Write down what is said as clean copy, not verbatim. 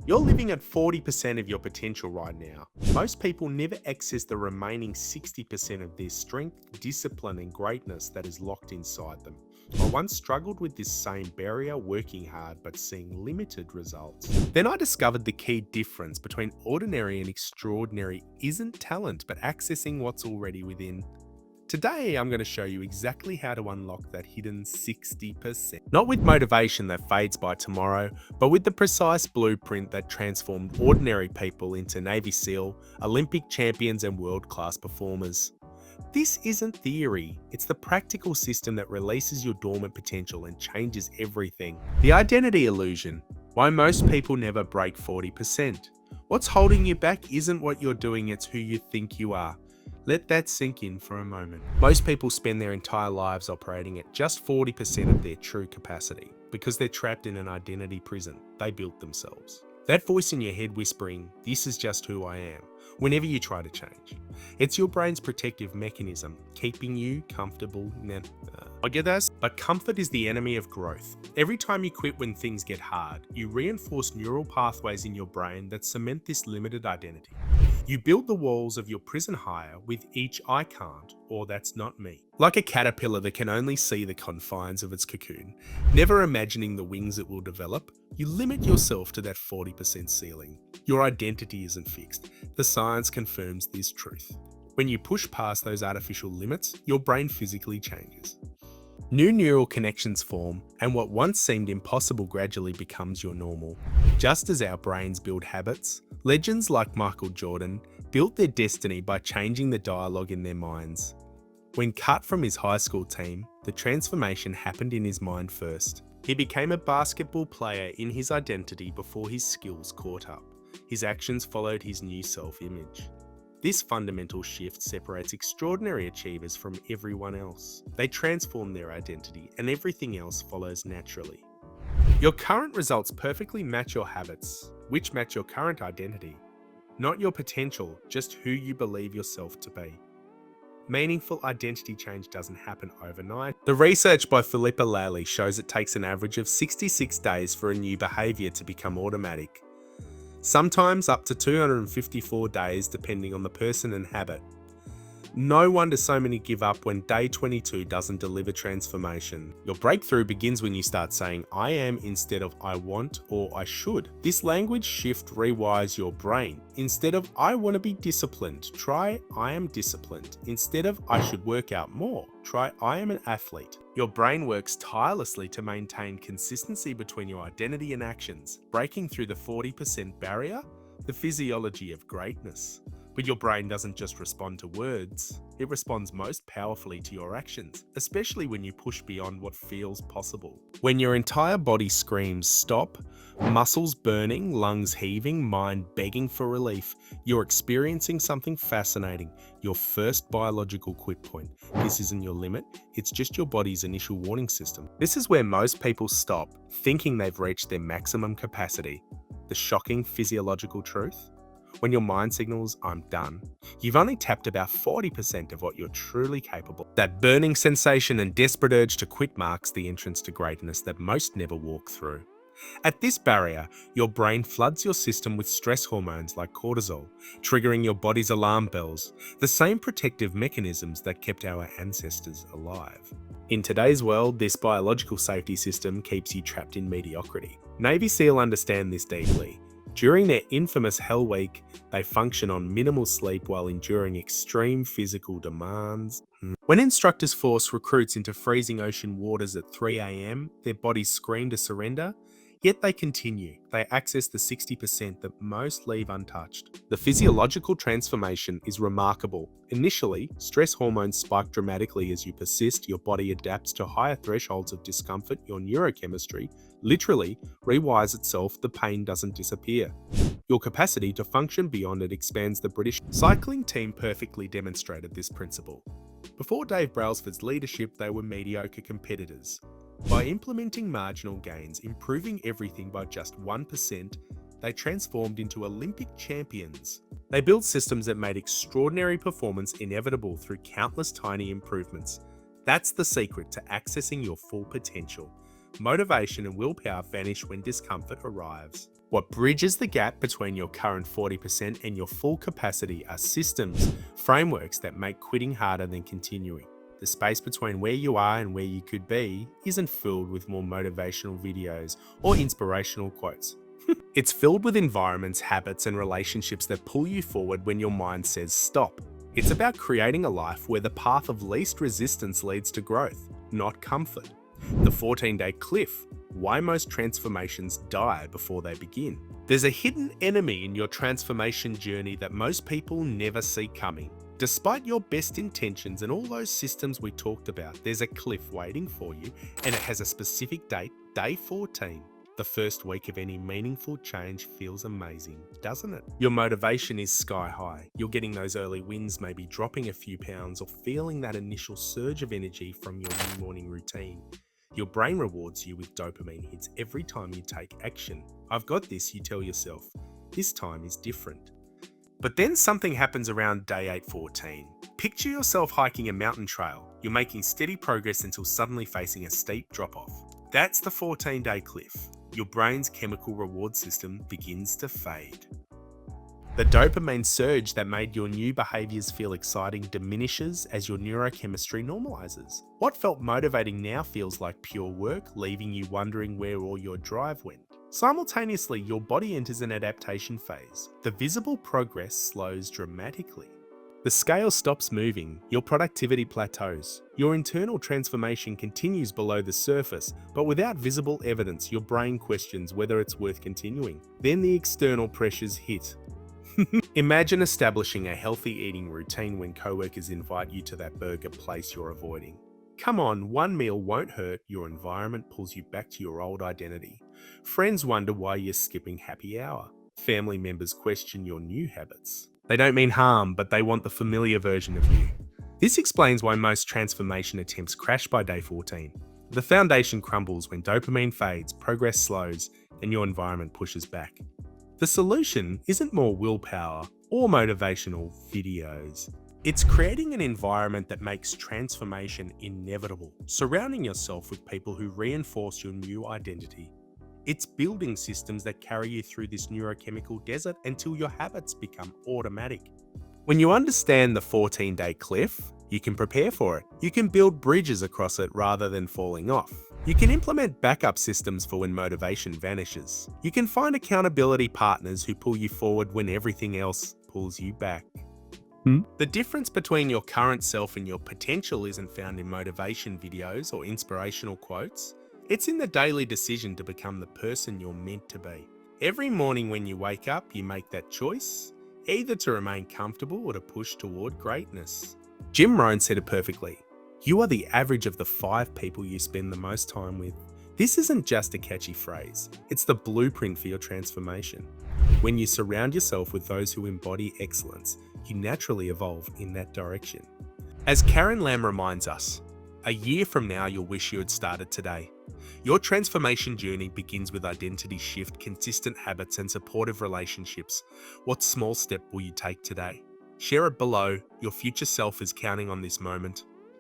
You're living at 40% of your potential right now. Most people never access the remaining 60% of their strength, discipline, and greatness that is locked inside them. I once struggled with this same barrier, working hard but seeing limited results. Then I discovered the key difference between ordinary and extraordinary isn't talent, but accessing what's already within. Today, I'm going to show you exactly how to unlock that hidden 60%. Not with motivation that fades by tomorrow, but with the precise blueprint that transformed ordinary people into Navy SEAL, Olympic champions, and world-class performers. This isn't theory, it's the practical system that releases your dormant potential and changes everything. The identity illusion. Why most people never break 40%. What's holding you back isn't what you're doing, it's who you think you are. Let that sink in for a moment. Most people spend their entire lives operating at just 40% of their true capacity because they're trapped in an identity prison they built themselves. That voice in your head whispering, "This is just who I am," whenever you try to change. It's your brain's protective mechanism, keeping you comfortable. I get that, but comfort is the enemy of growth. Every time you quit when things get hard, you reinforce neural pathways in your brain that cement this limited identity. You build the walls of your prison higher with each "I can't" or "that's not me." Like a caterpillar that can only see the confines of its cocoon, never imagining the wings it will develop, you limit yourself to that 40% ceiling. Your identity isn't fixed. The science confirms this truth. When you push past those artificial limits, your brain physically changes. New neural connections form, and what once seemed impossible gradually becomes your normal. Just as our brains build habits, legends like Michael Jordan built their destiny by changing the dialogue in their minds. When cut from his high school team, the transformation happened in his mind first. He became a basketball player in his identity before his skills caught up. His actions followed his new self-image. This fundamental shift separates extraordinary achievers from everyone else. They transform their identity, and everything else follows naturally. Your current results perfectly match your habits, which match your current identity. Not your potential, just who you believe yourself to be. Meaningful identity change doesn't happen overnight. The research by Philippa Lally shows it takes an average of 66 days for a new behavior to become automatic. Sometimes up to 254 days depending on the person and habit. No wonder so many give up when day 22 doesn't deliver transformation. Your breakthrough begins when you start saying "I am" instead of "I want" or "I should." This language shift rewires your brain. Instead of "I want to be disciplined," try "I am disciplined." Instead of "I should work out more," try "I am an athlete." Your brain works tirelessly to maintain consistency between your identity and actions, breaking through the 40% barrier, the physiology of greatness. But your brain doesn't just respond to words, it responds most powerfully to your actions, especially when you push beyond what feels possible. When your entire body screams "stop," muscles burning, lungs heaving, mind begging for relief, you're experiencing something fascinating, your first biological quit point. This isn't your limit, it's just your body's initial warning system. This is where most people stop, thinking they've reached their maximum capacity. The shocking physiological truth? When your mind signals "I'm done," you've only tapped about 40% of what you're truly capable. That burning sensation and desperate urge to quit marks the entrance to greatness that most never walk through. At this barrier, your brain floods your system with stress hormones like cortisol, triggering your body's alarm bells, the same protective mechanisms that kept our ancestors alive. In today's world, this biological safety system keeps you trapped in mediocrity. Navy SEAL understand this deeply. During their infamous Hell Week, they function on minimal sleep while enduring extreme physical demands. When instructors force recruits into freezing ocean waters at 3 a.m., their bodies scream to surrender, yet they continue. They access the 60% that most leave untouched. The physiological transformation is remarkable. Initially, stress hormones spike dramatically as you persist, your body adapts to higher thresholds of discomfort, your neurochemistry literally rewires itself, the pain doesn't disappear. Your capacity to function beyond it expands. The British cycling team perfectly demonstrated this principle. Before Dave Brailsford's leadership, they were mediocre competitors. By implementing marginal gains, improving everything by just 1%, they transformed into Olympic champions. They built systems that made extraordinary performance inevitable through countless tiny improvements. That's the secret to accessing your full potential. Motivation and willpower vanish when discomfort arrives. What bridges the gap between your current 40% and your full capacity are systems, frameworks that make quitting harder than continuing. The space between where you are and where you could be isn't filled with more motivational videos or inspirational quotes. It's filled with environments, habits, and relationships that pull you forward when your mind says stop. It's about creating a life where the path of least resistance leads to growth, not comfort. The 14-day cliff: why most transformations die before they begin. There's a hidden enemy in your transformation journey that most people never see coming. Despite your best intentions and all those systems we talked about, there's a cliff waiting for you, and it has a specific date, day 14. The first week of any meaningful change feels amazing, doesn't it? Your motivation is sky high. You're getting those early wins, maybe dropping a few pounds or feeling that initial surge of energy from your new morning routine. Your brain rewards you with dopamine hits every time you take action. I've got this, you tell yourself. This time is different. But then something happens around day 814. Picture yourself hiking a mountain trail. You're making steady progress until suddenly facing a steep drop-off. That's the 14-day cliff. Your brain's chemical reward system begins to fade. The dopamine surge that made your new behaviors feel exciting diminishes as your neurochemistry normalizes. What felt motivating now feels like pure work, leaving you wondering where all your drive went. Simultaneously, your body enters an adaptation phase. The visible progress slows dramatically. The scale stops moving, your productivity plateaus. Your internal transformation continues below the surface, but without visible evidence, your brain questions whether it's worth continuing. Then the external pressures hit. Imagine establishing a healthy eating routine when coworkers invite you to that burger place you're avoiding. Come on, one meal won't hurt. Your environment pulls you back to your old identity. Friends wonder why you're skipping happy hour. Family members question your new habits. They don't mean harm, but they want the familiar version of you. This explains why most transformation attempts crash by day 14. The foundation crumbles when dopamine fades, progress slows, and your environment pushes back. The solution isn't more willpower or motivational videos. It's creating an environment that makes transformation inevitable, surrounding yourself with people who reinforce your new identity. It's building systems that carry you through this neurochemical desert until your habits become automatic. When you understand the 14-day cliff, you can prepare for it. You can build bridges across it rather than falling off. You can implement backup systems for when motivation vanishes. You can find accountability partners who pull you forward when everything else pulls you back. The difference between your current self and your potential isn't found in motivation videos or inspirational quotes. It's in the daily decision to become the person you're meant to be. Every morning when you wake up, you make that choice, either to remain comfortable or to push toward greatness. Jim Rohn said it perfectly. You are the average of the 5 people you spend the most time with. This isn't just a catchy phrase. It's the blueprint for your transformation. When you surround yourself with those who embody excellence, you naturally evolve in that direction. As Karen Lamb reminds us, a year from now, you'll wish you had started today. Your transformation journey begins with identity shift, consistent habits, and supportive relationships. What small step will you take today? Share it below. Your future self is counting on this moment.